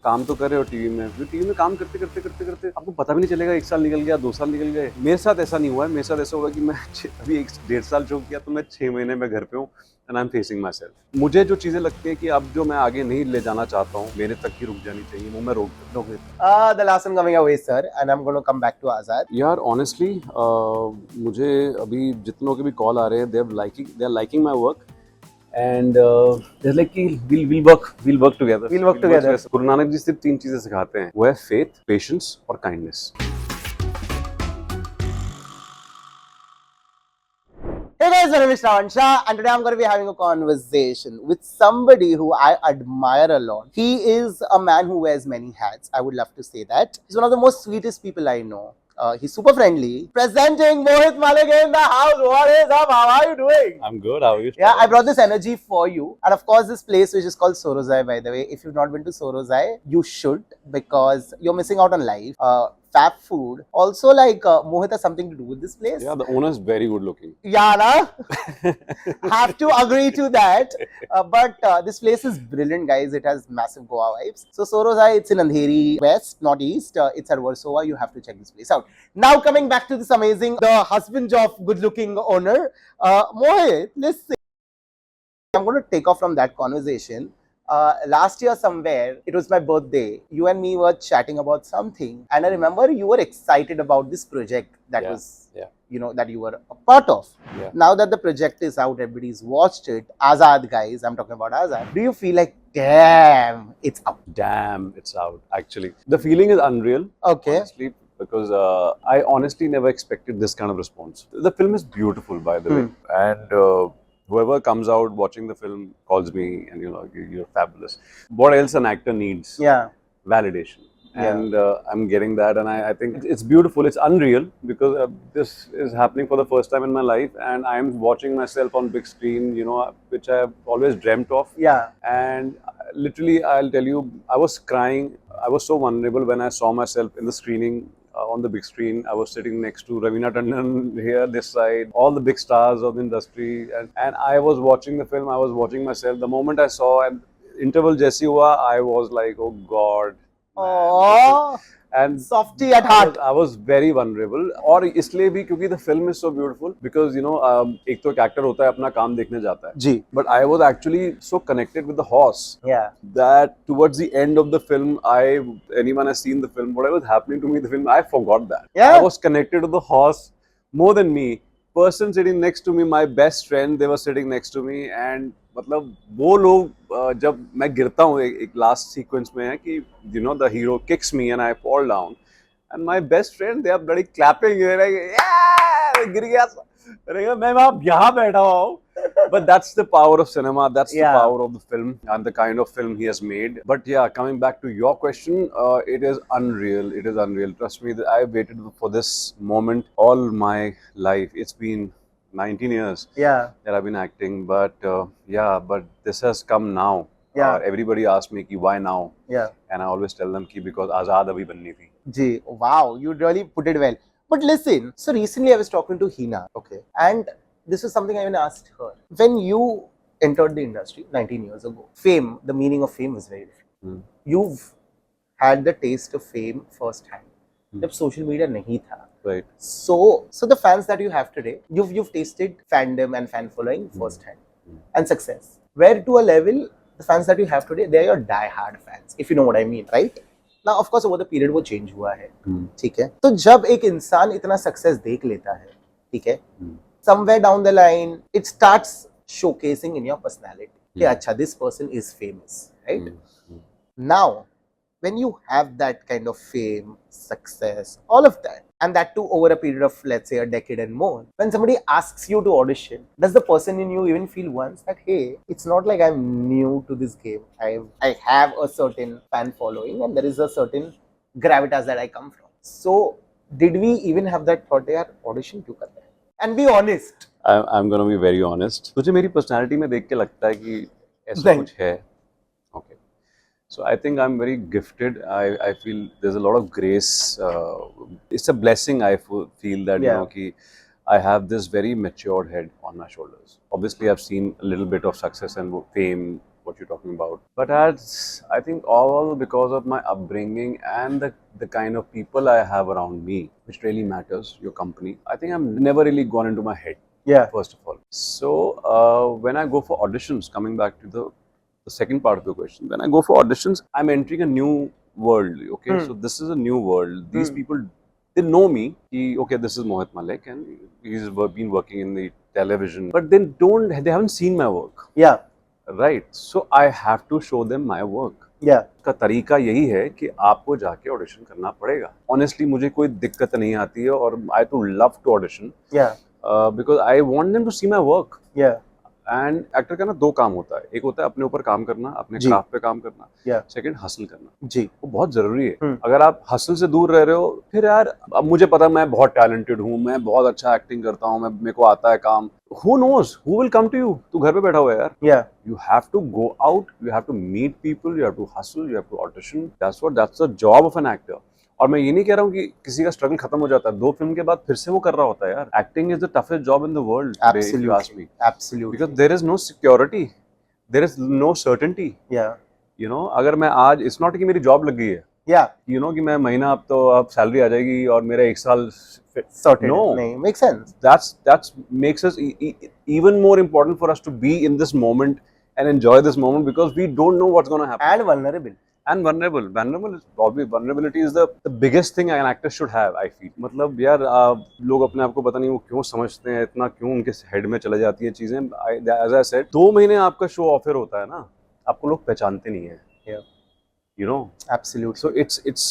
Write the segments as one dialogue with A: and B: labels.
A: काम तो कर रहे हो टीवी में, फिर टीवी में काम करते करते करते करते आपको पता भी नहीं चलेगा 1 साल निकल गया, 2 साल निकल गए। मेरे साथ ऐसा नहीं हुआ है। मेरे साथ ऐसा हुआ कि मैं अभी 1.5 साल जो किया तो मैं 6 महीने में घर पे हूँ and I am facing my self. मुझे जो चीजें लगती है कि अब जो मैं आगे नहीं ले जाना चाहता हूँ, मेरे तक ही रुक जानी चाहिए, वो मैं रोक देता हूँ।
B: The last one coming away, sir, and I'm going to come back to Azad.
A: यार ऑनेस्टली मुझे अभी जितनों के भी कॉल आ रहे हैं, they are liking my work and like कि we'll work together.
B: We'll work together.
A: Guru Nanak ji सिर्फ 3 चीजें सिखाते हैं, वो है फेथ, पेशेंस और kindness.
B: Hey guys, my name is Shravan Shah, and today I'm going to be having a conversation with somebody who I admire a lot. He is a man who wears many hats. I would love to say that. He's one of the most sweetest people I know. He's super friendly. Presenting Mohit Malik in the house. What is up? How are you doing?
A: I'm good. How are you?
B: Yeah, I brought this energy for you. And of course, this place which is called Sorozai, by the way. If you've not been to Sorozai, you should, because you're missing out on life. Fab food. Also, like, Mohit has something to do with this place.
A: Yeah, the owner is very good looking.
B: Yeah, na? Have to agree to that. But this place is brilliant, guys. It has massive Goa vibes. So Sorozai, it's in Andheri West, not East. It's at Warsaw. You have to check this place out. Now coming back to this amazing, the husband of good-looking owner, Mohit. Listen, I'm going to take off from that conversation. Last year somewhere, it was my birthday. You and me were chatting about something, and I remember you were excited about this project that was, that you were a part of.
A: Yeah.
B: Now that the project is out, everybody's watched it. Azad, guys, I'm talking about Azad. Do you feel like, damn, it's out?
A: Damn, it's out. Actually, the feeling is unreal.
B: Okay.
A: Honestly, because I honestly never expected this kind of response. The film is beautiful, by the way, and whoever comes out watching the film calls me and you're fabulous. What else an actor needs?
B: Yeah.
A: Validation.
B: Yeah.
A: And I'm getting that, and I think it's beautiful. It's unreal because this is happening for the first time in my life, and I'm watching myself on big screen, which I've always dreamt of.
B: Yeah.
A: And literally, I'll tell you, I was crying. I was so vulnerable when I saw myself in the screening. On the big screen, I was sitting next to Raveena Tandon here, this side, all the big stars of the industry, and I was watching the film. I was watching myself. The moment I saw and interval Jesse hua, I was like, oh God.
B: Oh.
A: And
B: Softy at heart.
A: I was very vulnerable. और इसलिए भी क्योंकि the film is so beautiful because एक तो एक actor होता है अपना काम देखने जाता है.
B: जी.
A: But I was actually so connected with the horse.
B: Yeah.
A: That towards the end of the film, anyone has seen the film, whatever was happening to me in the film, I forgot that.
B: Yeah.
A: I was connected to the horse more than me. Person sitting next to me, my best friend, they were sitting next to me, and मतलब वो लोग जब मैं गिरता हूँ एक last sequence में है कि the hero kicks me and I fall down and my best friend they are bloody clapping, yeah, गिर गया, अरे मैं वहाँ यहाँ बैठा हुआ हूँ. But that's the power of cinema. That's the power of the film and the kind of film he has made. But yeah, coming back to your question, it is unreal. It is unreal. Trust me, I waited for this moment all my life. It's been 19 years that I've been acting. But but this has come now. Everybody asks me ki why now? And I always tell them ki because Azad abhi banni thi.
B: Ji, wow, you really put it well. But listen, so recently I was talking to Hina, okay, and this was something I even asked her. When you entered the industry 19 years ago, fame, the meaning of fame was very different. You've had the taste of fame firsthand. जब social media नहीं था.
A: Right.
B: So the fans that you have today, you've tasted fandom and fan following firsthand and success. Where to a level, the fans that you have today, they are your die-hard fans, if you know what I mean, right? Now, of course, over the period वो change हुआ है, ठीक है? तो जब एक इंसान इतना success देख लेता है, ठीक है? Somewhere down the line, it starts showcasing in your personality. कि अच्छा, this person is famous, right? Now, when you have that kind of fame, success, all of that, and that too over a period of, let's say, a decade and more, when somebody asks you to audition, does the person in you even feel once that, hey, it's not like I'm new to this game. I have a certain fan following and there is a certain gravitas that I come from. So, did we even have that thought, yaar, audition क्यों कर रहे हैं? And be honest.
A: I'm going to be very honest. मुझे मेरी personality में देख के लगता है कि ऐसा कुछ है. Okay. So I think I'm very gifted. I feel there's a lot of grace. It's a blessing. I feel that कि I have this very matured head on my shoulders. Obviously, I've seen a little bit of success and fame what you're talking about. But I think all because of my upbringing and the kind of people I have around me, which really matters, your company. I think I've never really gone into my head,
B: Yeah.
A: first of all. So when I go for auditions, coming back to the second part of your question, when I go for auditions, I'm entering a new world. Okay, so this is a new world. These people, they know me. Okay, this is Mohit Malik, and he's been working in the television, but they haven't seen my work.
B: Yeah.
A: Right. So I have to show them my work.
B: Yeah.
A: का तरीका यही है कि आपको जाके audition करना पड़ेगा. Honestly, मुझे कोई दिक्कत नहीं आती है और I to love to audition.
B: Yeah.
A: Because I want them to see my work.
B: Yeah.
A: And actor का ना दो काम होता है. एक होता है अपने ऊपर काम करना, अपने
B: जी.
A: क्राफ्ट पे काम करना.
B: Yeah.
A: सेकंड हसल करना.
B: जी.
A: वो बहुत जरूरी है. अगर आप हसल से दूर रह रहे हो, फिर यार अब मुझे पता मैं बहुत टैलेंटेड हूँ, मैं बहुत अच्छा एक्टिंग करता हूँ, मेरे को आता है काम. Who knows? Who will come to you? तू घर पे बैठा हुआ है यार.
B: Yeah.
A: You have to go out, you have to meet people, you have to hustle, you have to audition. That's the job of an actor. और मैं ये नहीं कह रहा हूँ कि किसी का स्ट्रगल खत्म हो जाता है. 2 फिल्म के बाद फिर से वो कर रहा होता है यार. Acting is the toughest job in the world today, if you ask me.
B: Absolutely.
A: Because there is no security, there is no certainty.
B: Yeah.
A: You know, अगर मैं आज, it's not कि मेरी जॉब लग गई है.
B: Yeah.
A: You know कि मैं महीना अब सैलरी आ जाएगी और मेरा 1 साल
B: Sorted.
A: No.
B: नहीं, makes sense.
A: That's makes us even more important for us to be in this moment and enjoy this moment, because we don't know what's going to happen.
B: And vulnerable.
A: And vulnerable is probably, vulnerability is the biggest thing an actor should have, I feel. मतलब यार लोग अपने आप को पता नहीं वो क्यों समझते हैं, इतना क्यों उनके हेड में चले जाती है चीजें. As I said, 2 महीने आपका शो ऑफर होता है ना, आपको लोग पहचानते नहीं है.
B: Yeah.
A: You know.
B: Absolutely.
A: So it's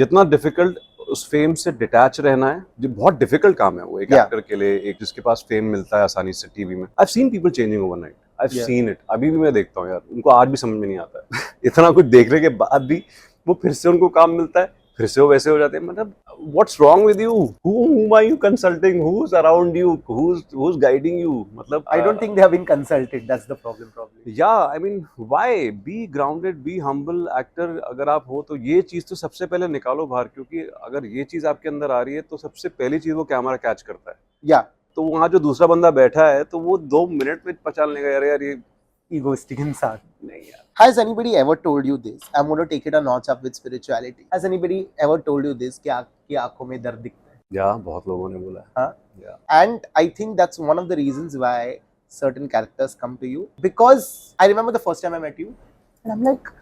A: जितना डिफिकल्ट उस फेम से डिटैच रहना है, जो बहुत डिफिकल्ट काम है वो एक
B: Yeah.
A: एक्टर के लिए, एक जिसके पास फेम मिलता है आसानी से टीवी में. I've seen people changing overnight. I've
B: Yeah.
A: seen it. अभी भी मैं देखता हूँ यार, उनको आज भी समझ में नहीं आता है. इतना कुछ देखने के बाद भी वो फिर से उनको काम मिलता है, फिर से वो वैसे हो जाते हैं. मतलब what's wrong with you? Whom are you consulting? Who's around you? Who's guiding you? मतलब
B: I don't think they have been consulted. That's the problem, probably.
A: Yeah, I mean, why? Be grounded, be humble. Actor अगर आप हो तो ये चीज़ तो सबसे पहले निकालो बाहर, क्योंकि अगर ये चीज़ आपके अंदर आ रही है तो सबसे पहली चीज़ वो कैमरा कैच करता है.
B: Yeah.
A: तो वहाँ जो दूसरा बंदा बैठा है तो वो 2 मिनट में पहचान लेगा यार ये
B: Egoistic इंसान.
A: नहीं यार.
B: Has anybody ever told you this? I'm going to take it a notch up with spirituality. Has anybody ever told you this कि आपकी आंखों में दर्द दिखता है?
A: या बहुत लोगों ने बोला है.
B: हाँ?
A: Yeah.
B: And I think that's one of the reasons why certain characters come to you. Because I remember the first time I met you, and I'm like,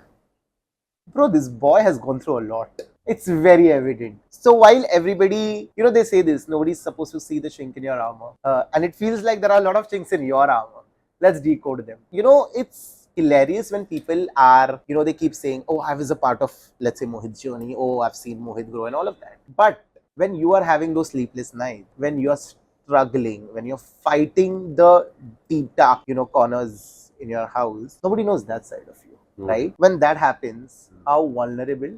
B: bro, this boy has gone through a lot. It's very evident. So while everybody, you know, they say this, nobody's supposed to see the chink in your armor. And it feels like there are a lot of chinks in your armor. Let's decode them. You know, it's hilarious when people are, you know, they keep saying, oh, I was a part of, let's say, Mohit's journey. Oh, I've seen Mohit grow and all of that. But when you are having those sleepless nights, when you are struggling, when you're fighting the deep dark, you know, corners in your house, nobody knows that side of you, right? When that happens, how vulnerable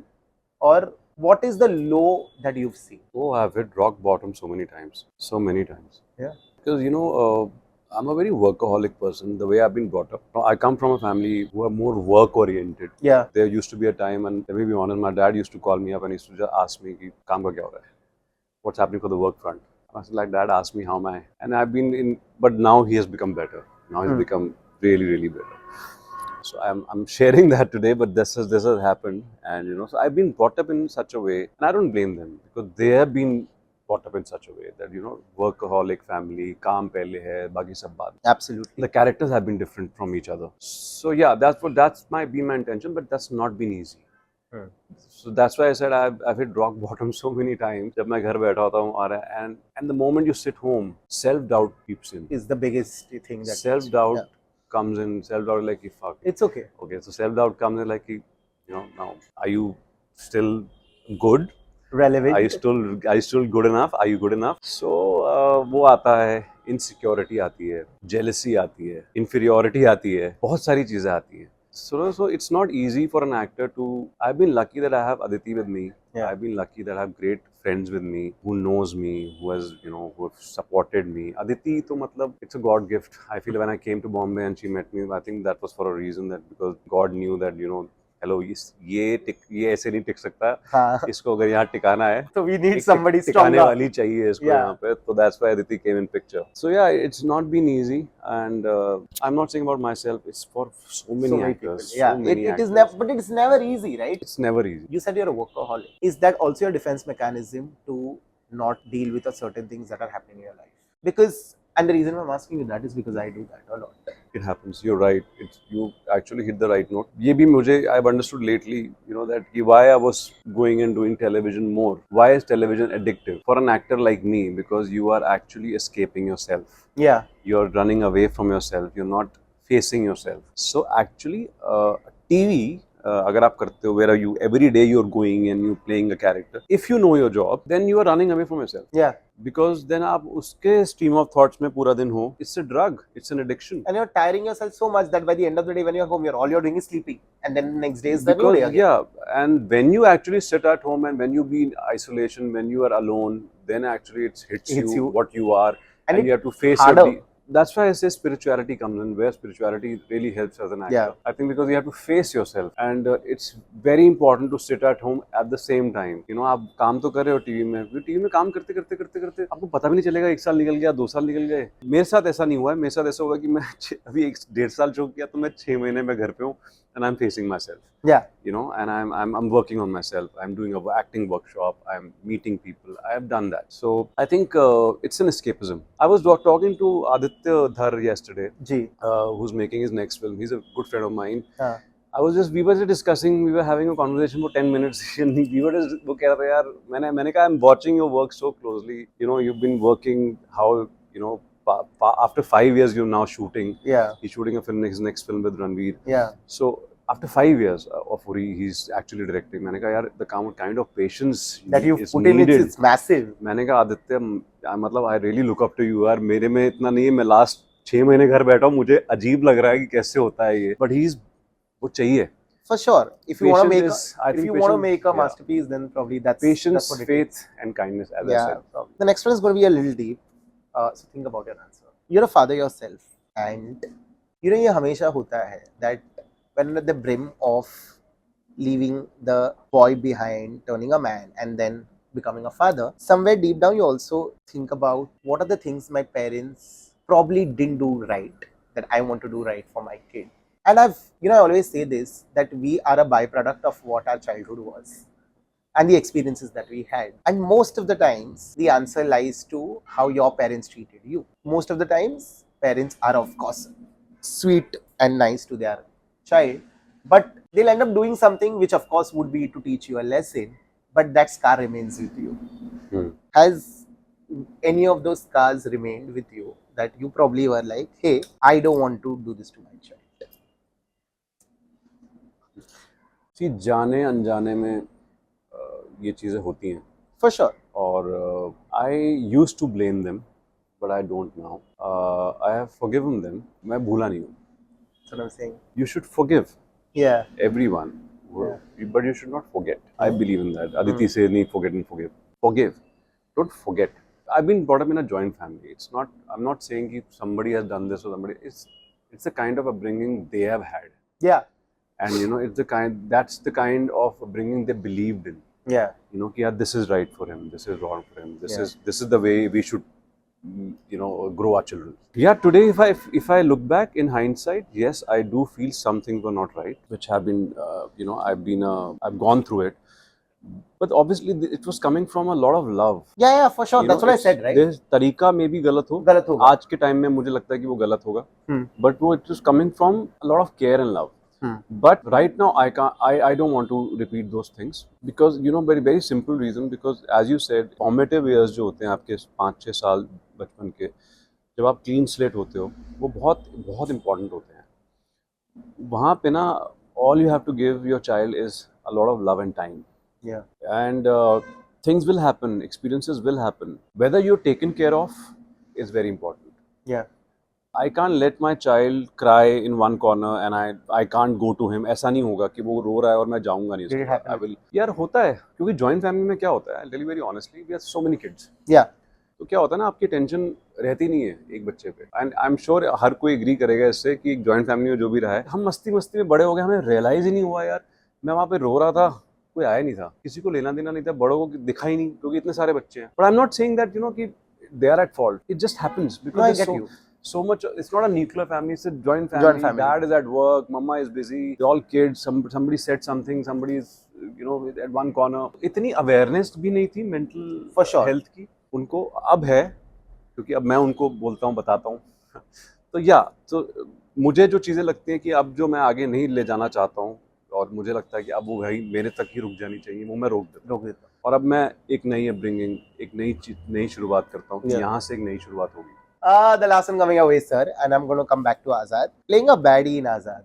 B: or what is the low that you've seen?
A: Oh, I've hit rock bottom so many times. So many times.
B: Yeah.
A: Because, you know, I'm a very workaholic person, the way I've been brought up. I come from a family who are more work oriented.
B: Yeah.
A: There used to be a time, and let me be honest, my dad used to call me up and he used to just ask me, "Ki, kaam ka kya ho raha hai? What's happening for the work front?" I was like, "Dad, ask me how am I?" And I've been in, but now he has become better. Now he's become really, really better. So I'm sharing that today, but this has happened, and you know, so I've been brought up in such a way, and I don't blame them because they have been brought up in such a way that, you know, workaholic family, काम पहले है, बाकी सब बाद.
B: Absolutely.
A: The characters have been different from each other. So yeah, that's my intention, but that's not been easy. So that's why I said I've hit rock bottom so many times. जब मैं घर बैठा होता हूँ और and the moment you sit home, self doubt creeps in.
B: Is the biggest thing that
A: Self doubt comes in. Self doubt like fuck.
B: It's okay.
A: Okay, so self doubt comes in like, you know, now are you still good?
B: Relevant.
A: Are you still good enough? Are you good enough? So वो आता है, insecurity आती है, jealousy आती है, inferiority आती है, बहुत सारी चीजें आती हैं. So it's not easy for an actor to. I've been lucky that I have Aditi with me.
B: Yeah.
A: I've been lucky that I have great friends with me who knows me, who has, you know, who have supported me. Aditi तो मतलब it's a God gift. I feel when I came to Bombay and she met me, I think that was for a reason, that because God knew that, you know, hello ये ऐसे नहीं टिक सकता,
B: हाँ.
A: इसको अगर यहाँ टिकाना है
B: So we need
A: एक
B: somebody
A: टिकाने
B: stronger.
A: वाली चाहिए इसको
B: Yeah.
A: यहाँ पे, तो that's why Aditi came in picture. So yeah, it's not been easy, and I'm not saying about myself, it's for so many
B: So many people.
A: actors,
B: Yeah.
A: so many
B: It is
A: actors.
B: never, but it's never easy, right?
A: It's never easy.
B: You said you're a workaholic. Is that also your defense mechanism to not deal with the certain things that are happening in your life? Because, and the reason I'm asking you that is because I do that a lot.
A: It happens. You're right. You actually hit the right note. ये भी मुझे I've understood lately, that why I was going and doing television more. Why is television addictive for an actor like me? Because you are actually escaping yourself.
B: Yeah.
A: You're running away from yourself. You're not facing yourself. So actually, TV. अगर आप करते हो where you every day you're going and you playing a character, if you know your job, then you are running away from yourself.
B: Yeah.
A: Because then आप उसके stream of thoughts में पूरा दिन हो. It's a drug. It's an addiction.
B: And you're tiring yourself so much that by the end of the day, when you're home, all you're doing is sleeping, and then the next day is the new day
A: Because
B: again.
A: yeah, and when you actually sit at home and when you be in isolation, when you are alone, then actually it hits
B: Hits you.
A: what you are,
B: And
A: and
B: it
A: you have to face
B: harder.
A: your that's why I say spirituality comes in, where spirituality really helps as an actor.
B: Yeah.
A: I think because you have to face yourself, and it's very important to sit at home at the same time. आप काम तो कर रहे हो TV में, TV में काम करते करते करते करते आपको पता भी नहीं चलेगा 1 साल निकल गया, 2 साल निकल गए. मेरे साथ ऐसा नहीं हुआ है. मेरे साथ ऐसा होगा कि मैं अभी 1.5 साल चुक गया, तो मैं 6 महीने में घर पे हूँ, and I'm facing myself.
B: Yeah.
A: And I'm working on myself. I'm doing a acting workshop. I'm meeting people. I have done that. So I think it's an escapism. I was talking to Aditya Dhar yesterday,
B: Ji.
A: Who's making his next film. He's a good friend of mine.
B: हाँ.
A: We were just discussing, we were having a conversation for 10 minutes. And we were just, वो कह रहा था यार, मैंने कहा, I'm watching your work so closely. You've been working, how, after 5 years you're now shooting.
B: Yeah.
A: He's shooting his next film with Ranveer.
B: Yeah.
A: So after 5 years of Uri, he's actually directing. मैंने कहा यार, the kind of patience
B: That you
A: is
B: put in
A: needed.
B: it's massive.
A: मैंने कहा आदित्य, मतलब I really look up to you यार. मेरे में इतना नहीं है. मैं last 6 महीने घर बैठा हूँ, मुझे अजीब लग रहा है कि कैसे होता है ये. But वो चाहिए.
B: For sure. If you want to make
A: patience,
B: make a masterpiece, then probably that's
A: patience,
B: what it
A: faith,
B: is.
A: and kindness. As I said.
B: Probably. The next one is going to be a little deep. So think about your answer. You're a father yourself, and ये हमेशा होता है that when at the brim of leaving the boy behind, turning a man, and then becoming a father, somewhere deep down you also think about what are the things my parents probably didn't do right that I want to do right for my kid. And I always say this, that we are a byproduct of what our childhood was and the experiences that we had. And most of the times, the answer lies to how your parents treated you. Most of the times, parents are, of course, sweet and nice to their child, but they'll end up doing something which, of course, would be to teach you a lesson, but that scar remains with you. Has any of those scars remained with you that you probably were like, hey, I don't want to do this to my child?
A: See, जाने अनजाने में ये चीज़ें होती हैं.
B: For sure.
A: और I used to blame them, but I don't now. I have forgiven them. मैं भूला नहीं हूँ.
B: That's what I'm saying.
A: You should forgive.
B: Yeah.
A: Everyone.
B: Yeah.
A: But you should not forget. I believe in that. Aditi says, "Nahi, forget and forgive." Forgive. Don't forget. I've been brought up in a joint family. I'm not saying if somebody has done this or somebody. It's the kind of upbringing they have had.
B: Yeah.
A: And that's the kind of upbringing they believed in.
B: Yeah.
A: कि यार, this is right for him, this is wrong for him, this is the way we should grow our children. Yeah, today if I look back in hindsight, yes, I do feel some things were not right, which have been I've gone through it, but obviously it was coming from a lot of love.
B: Yeah, for sure. That's what I said, right?
A: This तरीका में भी गलत होगा. आज के time में मुझे लगता है कि वो गलत होगा, but it was coming from a lot of care and love. But right now I don't want to repeat those things because very very simple reason, because as you said, formative years जो होते हैं आपके 5-6 साल बचपन के, जब आप clean slate होते हो, वो बहुत बहुत important होते हैं. वहाँ पे ना, all you have to give your child is a lot of love and time.
B: Yeah.
A: And things will happen, experiences will happen. Whether you're taken care of is very important.
B: Yeah.
A: I can't let my child cry in one corner and I can't go to him. ऐसा नहीं होगा कि वो रो रहा है और मैं जाऊंगा नहीं उसके पास. I will. यार होता है, क्योंकि joint family में क्या होता है, I'll tell you very honestly, we have so many kids.
B: Yeah.
A: तो क्या होता है ना, आपकी टेंशन रहती नहीं है एक बच्चे पे. एंड आई एम श्योर हर कोई एग्री करेगा इससे कि एक जॉइंट फैमिली में जो भी रहा है, हम मस्ती मस्ती में बड़े हो गए, हमें रियलाइज ही नहीं हुआ यार मैं वहाँ पे रो रहा था, कोई आया नहीं था, किसी को लेना देना नहीं था, बड़ों को दिखा ही नहीं क्योंकि इतने सारे बच्चे हैं. But I am not saying that कि they are at fault. It just happens
B: No, I
A: because
B: get you.
A: so much. It's not a nuclear family, it's a joint family.
B: Joint family.
A: Dad is at work, mama is busy, they're all kids. Somebody said something, somebody is at one corner. इतनी awareness भी नहीं थी mental
B: For sure.
A: health की उनको. अब है क्योंकि अब मैं उनको बोलता हूँ, बताता हूँ. तो या तो मुझे जो चीज़ें लगती हैं कि अब जो मैं आगे नहीं ले जाना चाहता हूँ और मुझे लगता है कि अब वो भाई मेरे तक ही रुक जानी चाहिए, वो मैं रोक देता हूँ. और अब मैं एक नई अपब्रिंगिंग, एक नई शुरुआत करता हूँ.
B: Yeah.
A: यहाँ से एक नई शुरुआत होगी.
B: The last one coming away, sir, and I'm going to come back to Azad. Playing a baddie in Azad,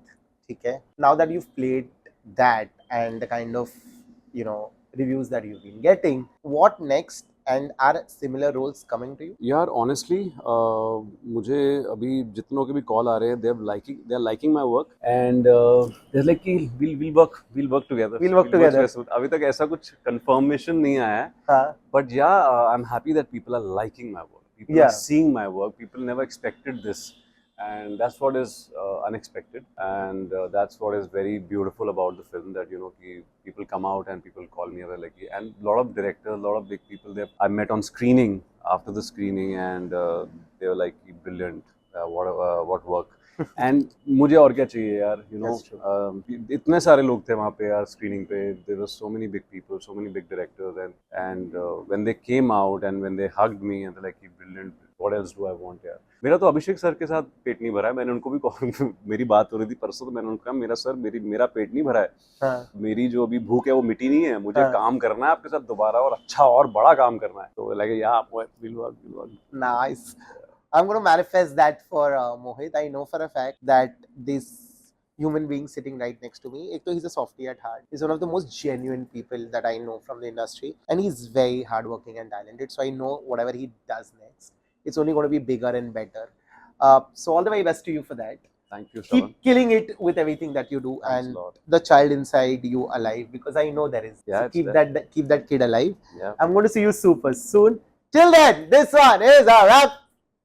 B: okay? Now that you've played that and the kind of, reviews that you've been getting, what next? And are similar roles coming to you?
A: यार honestly मुझे अभी जितनों के भी call आ रहे हैं, they are liking my work and they are like कि will work together.
B: We'll work together.
A: अभी तक ऐसा कुछ कंफर्मेशन नहीं आया है,
B: Huh?
A: But yeah I am happy that people are liking my work, people
B: Yeah.
A: Are seeing my work, people never expected this. And that's what is unexpected, and that's what is very beautiful about the film, that people come out and people call me like, and a lot of directors, a lot of big people there I met on screening, after the screening, and they were like, brilliant, what work. and मुझे और क्या चाहिए यार,
B: That's true.
A: इतने सारे लोग थे वहाँ पे यार स्क्रीनिंग पे. there were so many big people, so many big directors, and when they came out and when they hugged me and they're like, brilliant, what else do I want यार. मेरा तो अभिषेक सर के साथ पेट नहीं भरा है. मैंने उनको भी मेरी बात हो रही थी परसों, तो मैंने उनको कहा, मेरा सर मेरा पेट नहीं भरा है.
B: Huh.
A: मेरी जो अभी भूख है वो मिटी नहीं है. मुझे
B: हाँ.
A: काम करना है आपके साथ दोबारा, और अच्छा और बड़ा काम करना है. तो लगे यार will work.
B: Nice. I'm going to manifest that for Mohit. I know for a fact that this human being sitting right next to me, he's a softie at heart. He's one of the most genuine people that I know from the industry, and he's very hardworking and talented. So I know whatever he does next, it's only going to be bigger and better. So all the very best to you for that.
A: Thank you, Shravan.
B: Keep killing it with everything that you do,
A: Thanks
B: and
A: a lot.
B: the child inside you alive, because I know there is.
A: Yeah,
B: So
A: it's
B: keep that kid alive.
A: Yeah.
B: I'm going to see you super soon. Till then, this one is a wrap.